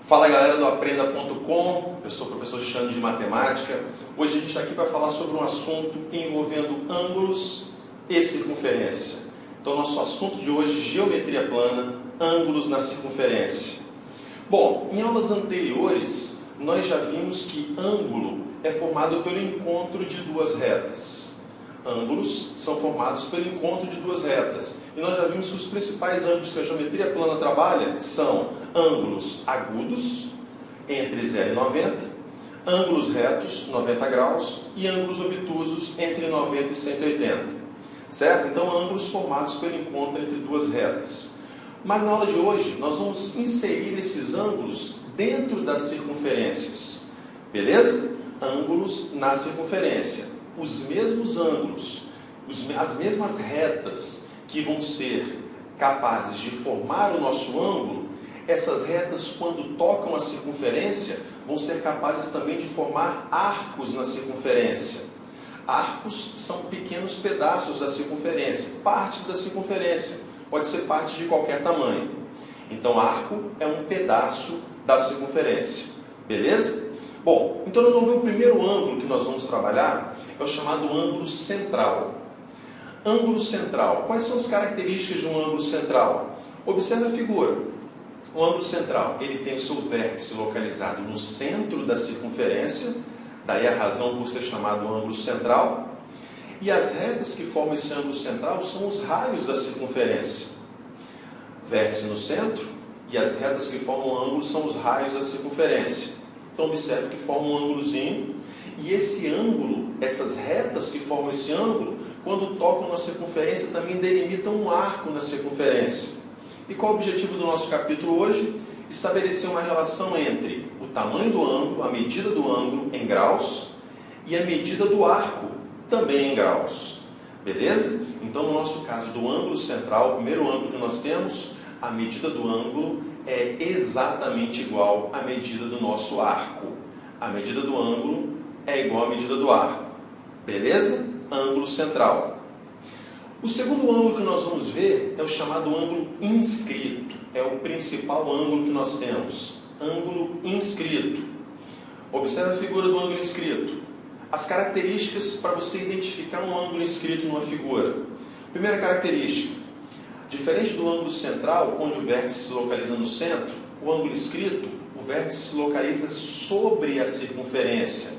Fala galera do Aprenda.com, eu sou o professor Xande de Matemática. Hoje a gente está aqui para falar sobre um assunto envolvendo ângulos e circunferência. Então nosso assunto de hoje, geometria plana, ângulos na circunferência. Bom, em aulas anteriores nós já vimos que ângulo é formado pelo encontro de duas retas. Ângulos são formados pelo encontro de duas retas. E nós já vimos que os principais ângulos que a geometria plana trabalha são ângulos agudos, entre 0 e 90, ângulos retos, 90 graus, e ângulos obtusos, entre 90 e 180. Certo? Então, ângulos formados pelo encontro entre duas retas. Mas na aula de hoje, nós vamos inserir esses ângulos dentro das circunferências. Beleza? Ângulos na circunferência. Os mesmos ângulos, as mesmas retas que vão ser capazes de formar o nosso ângulo, essas retas, quando tocam a circunferência, vão ser capazes também de formar arcos na circunferência. Arcos são pequenos pedaços da circunferência, partes da circunferência, pode ser parte de qualquer tamanho. Então, arco é um pedaço da circunferência, beleza? Bom, então nós vamos ver o primeiro ângulo que nós vamos trabalhar, é o chamado ângulo central. Ângulo central. Quais são as características de um ângulo central? Observe a figura. O ângulo central, ele tem o seu vértice localizado no centro da circunferência, daí a razão por ser chamado ângulo central. E as retas que formam esse ângulo central são os raios da circunferência. Vértice no centro e as retas que formam o ângulo são os raios da circunferência. Então observe que forma um ângulozinho, e esse ângulo, essas retas que formam esse ângulo, quando tocam na circunferência, também delimitam um arco na circunferência. E qual é o objetivo do nosso capítulo hoje? Estabelecer uma relação entre o tamanho do ângulo, a medida do ângulo em graus, e a medida do arco, também em graus. Beleza? Então, no nosso caso do ângulo central, o primeiro ângulo que nós temos, a medida do ângulo é exatamente igual à medida do nosso arco. A medida do ângulo é igual à medida do arco. Beleza? Ângulo central. O segundo ângulo que nós vamos ver é o chamado ângulo inscrito. É o principal ângulo que nós temos. Ângulo inscrito. Observe a figura do ângulo inscrito. As características para você identificar um ângulo inscrito numa figura. Primeira característica. Diferente do ângulo central, onde o vértice se localiza no centro, o ângulo inscrito, o vértice se localiza sobre a circunferência.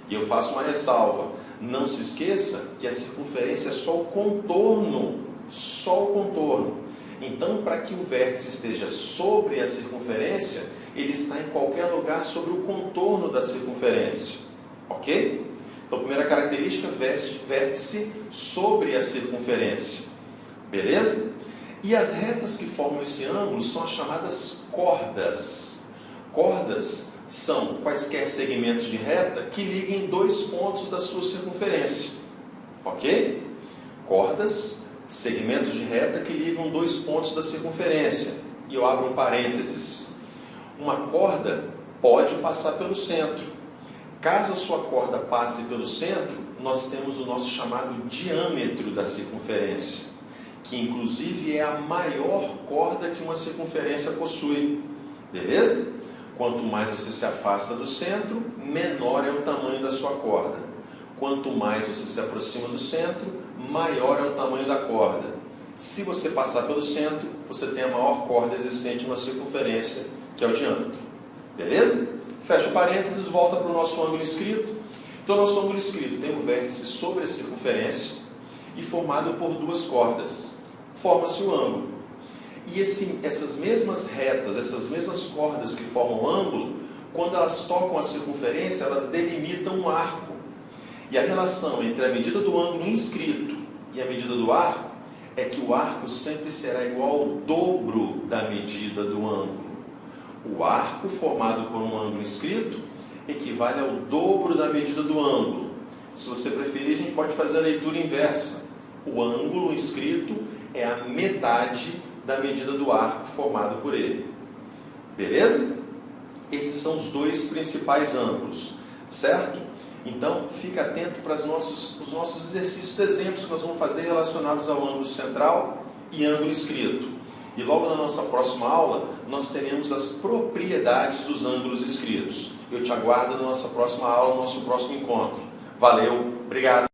E eu faço uma ressalva. Não se esqueça que a circunferência é só o contorno. Só o contorno. Então, para que o vértice esteja sobre a circunferência, ele está em qualquer lugar sobre o contorno da circunferência. Ok? Então, primeira característica, vértice sobre a circunferência. Beleza? E as retas que formam esse ângulo são as chamadas cordas. Cordas são quaisquer segmentos de reta que liguem dois pontos da sua circunferência. Ok? Cordas, segmentos de reta que ligam dois pontos da circunferência. E eu abro um parênteses. Uma corda pode passar pelo centro. Caso a sua corda passe pelo centro, nós temos o nosso chamado diâmetro da circunferência, que inclusive é a maior corda que uma circunferência possui. Beleza? Quanto mais você se afasta do centro, menor é o tamanho da sua corda. Quanto mais você se aproxima do centro, maior é o tamanho da corda. Se você passar pelo centro, você tem a maior corda existente numa circunferência, que é o diâmetro. Beleza? Fecha o parênteses, volta para o nosso ângulo inscrito. Então, o nosso ângulo inscrito tem um vértice sobre a circunferência e formado por duas cordas. Forma-se o ângulo. E essas mesmas retas, essas mesmas cordas que formam o ângulo, quando elas tocam a circunferência, elas delimitam um arco. E a relação entre a medida do ângulo inscrito e a medida do arco é que o arco sempre será igual ao dobro da medida do ângulo. O arco formado por um ângulo inscrito equivale ao dobro da medida do ângulo. Se você preferir, a gente pode fazer a leitura inversa. O ângulo inscrito é a metade da medida do arco formado por ele. Beleza? Esses são os dois principais ângulos, certo? Então, fica atento para os nossos exercícios, exemplos que nós vamos fazer relacionados ao ângulo central e ângulo inscrito. E logo na nossa próxima aula, nós teremos as propriedades dos ângulos inscritos. Eu te aguardo na nossa próxima aula, no nosso próximo encontro. Valeu, obrigado.